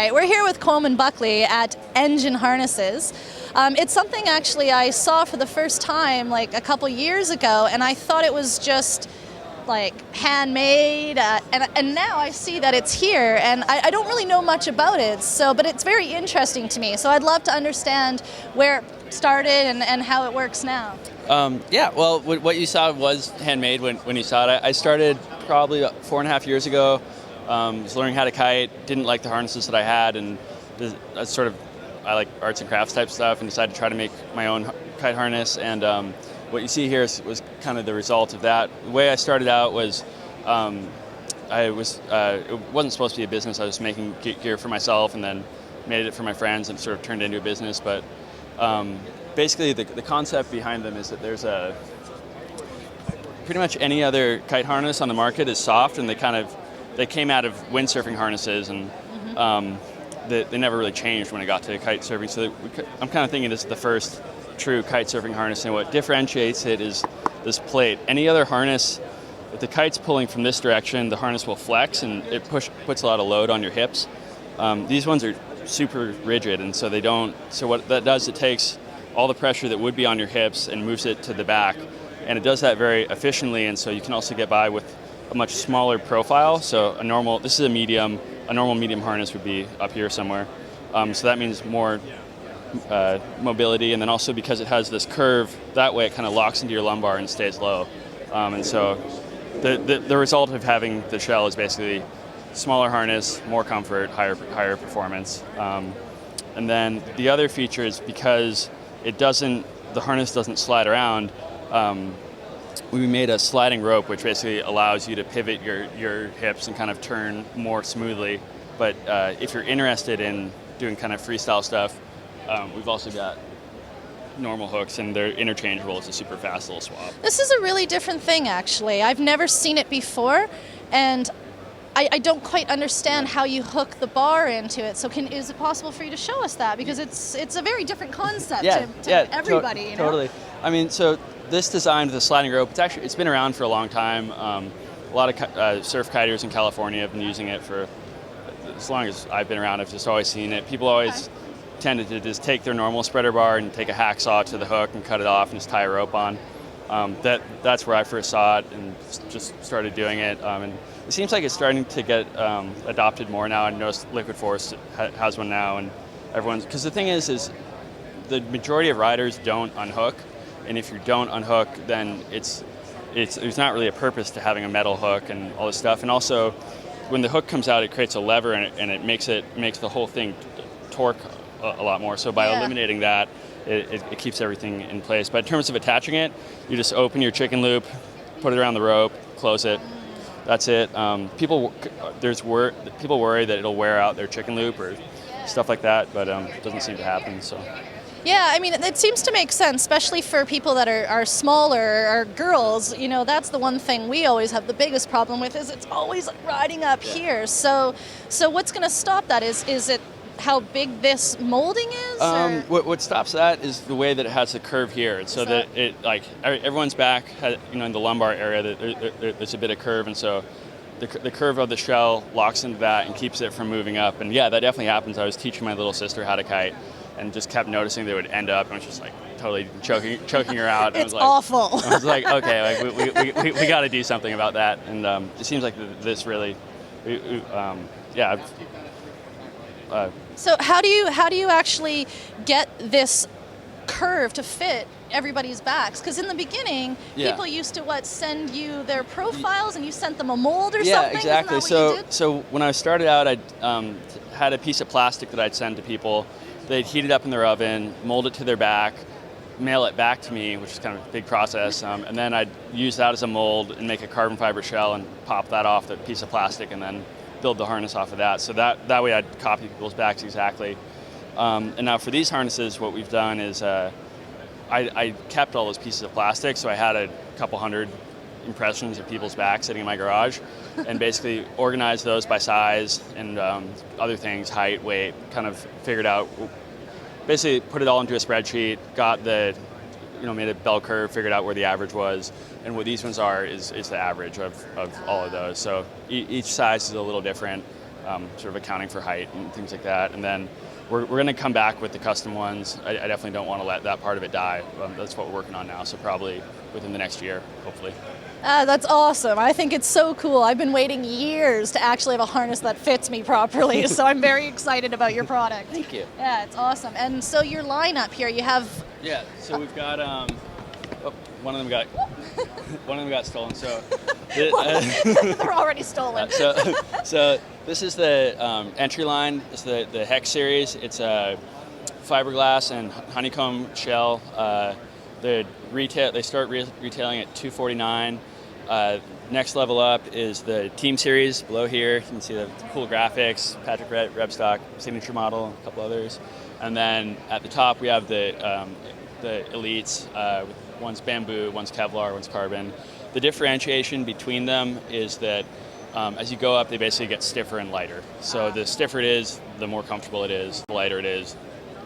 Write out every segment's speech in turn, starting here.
right, we're here with Coleman Buckley at Engine Harnesses. It's something actually I saw for the first time like a couple years ago, and I thought it was just like handmade, and now I see that it's here, and I don't really know much about it, but it's very interesting to me. So I'd love to understand where it started and how it works now. Yeah, well, what you saw was handmade when you saw it. I started probably about 4.5 years ago. Was learning how to kite, didn't like the harnesses that I had, and I like arts and crafts type stuff, and decided to try to make my own kite harness. And what you see here was kind of the result of that. The way I started out was, it wasn't supposed to be a business. I was making gear for myself, and then made it for my friends, and sort of turned into a business. But basically, the concept behind them is that there's pretty much any other kite harness on the market is soft, and they came out of windsurfing harnesses, and they never really changed when it got to kite surfing. So I'm kind of thinking this is the first true kite surfing harness, and what differentiates it is this plate. Any other harness, if the kite's pulling from this direction, the harness will flex, and it puts a lot of load on your hips. These ones are super rigid, and so they don't. So what that does, it takes all the pressure that would be on your hips and moves it to the back, and it does that very efficiently. And so you can also get by with a much smaller profile. So this is a normal medium harness would be up here somewhere. So that means more mobility, and then also because it has this curve, that way it kind of locks into your lumbar and stays low. And so the result of having the shell is basically smaller harness, more comfort, higher performance. And then the other feature is because the harness doesn't slide around, we made a sliding rope, which basically allows you to pivot your hips and kind of turn more smoothly. But if you're interested in doing kind of freestyle stuff, we've also got normal hooks, and they're interchangeable. It's a super fast little swap. This is a really different thing, actually. I've never seen it before, and I don't quite understand how you hook the bar into it. So is it possible for you to show us that? Because it's a very different concept to everybody. Totally. I mean, so this design with the sliding rope, it's been around for a long time. A lot of surf kiters in California have been using it for as long as I've been around. I've just always seen it. People always tended to just take their normal spreader bar and take a hacksaw to the hook and cut it off and just tie a rope on. That's where I first saw it and just started doing it. And it seems like it's starting to get adopted more now. I noticed Liquid Force has one now, and because the thing is the majority of riders don't unhook, and if you don't unhook, then there's not really a purpose to having a metal hook and all this stuff. And also, when the hook comes out, it creates a lever, and it makes the whole thing torque a lot more. So by eliminating that, it keeps everything in place. But in terms of attaching it, you just open your chicken loop, put it around the rope, close it. That's it. People worry that it'll wear out their chicken loop or stuff like that, but it doesn't seem to happen. So. Yeah, I mean, it seems to make sense, especially for people that are smaller or girls. You know, that's the one thing we always have the biggest problem with, is it's always riding up here. So what's going to stop that? Is it how big this molding is? What stops that is the way that it has the curve here, and so that it everyone's back, in the lumbar area, there's a bit of curve, and so the curve of the shell locks into that and keeps it from moving up. And yeah, that definitely happens. I was teaching my little sister how to kite, and just kept noticing they would end up, and I was just like totally choking her out. It's awful. I was like, okay, we got to do something about that. And it seems like this really, So how do you actually get this curve to fit everybody's backs? Because in the beginning, people used to send you their profiles, and you sent them a mold or something. Yeah, exactly. Isn't that what you did? So when I started out, I had a piece of plastic that I'd send to people. They'd heat it up in their oven, mold it to their back, mail it back to me, which is kind of a big process, and then I'd use that as a mold and make a carbon fiber shell and pop that off the piece of plastic, and then build the harness off of that. So that way I'd copy people's backs exactly. And now for these harnesses, what we've done is I kept all those pieces of plastic, so I had a couple hundred impressions of people's backs sitting in my garage, and basically organized those by size and other things, height, weight, kind of figured out, basically put it all into a spreadsheet, got made a bell curve, figured out where the average was, and what these ones are is the average of all of those. So each size is a little different, sort of accounting for height and things like that. And then we're going to come back with the custom ones. I definitely don't want to let that part of it die. That's what we're working on now, so probably within the next year, hopefully. That's awesome. I think it's so cool. I've been waiting years to actually have a harness that fits me properly, so I'm very excited about your product. Thank you. Yeah, it's awesome. And so your lineup here, you have... Yeah, so we've got, one of them got stolen, so... They're already stolen. So this is the entry line. It's the Hex series. It's a fiberglass and honeycomb shell. They start retailing at $249. Next level up is the Team Series below here. You can see the cool graphics, Patrick Rebstock signature model, a couple others. And then at the top we have the Elites. One's bamboo, one's Kevlar, one's carbon. The differentiation between them is that as you go up, they basically get stiffer and lighter. So the stiffer it is, the more comfortable it is. The lighter it is,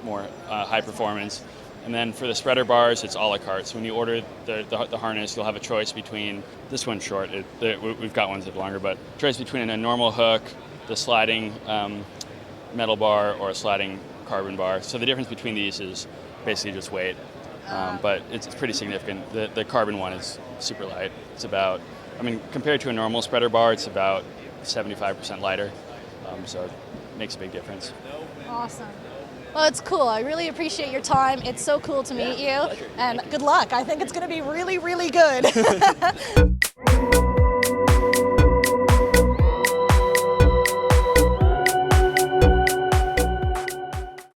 more high performance. And then for the spreader bars, it's a la carte. So when you order the harness, you'll have a choice between, this one's short, we've got ones that are longer, but choice between a normal hook, the sliding metal bar, or a sliding carbon bar. So the difference between these is basically just weight. But it's pretty significant. The carbon one is super light. It's about, compared to a normal spreader bar, it's about 75% lighter. So it makes a big difference. Awesome. Well, it's cool. I really appreciate your time. It's so cool to meet you. Pleasure. And good luck. I think it's going to be really, really good.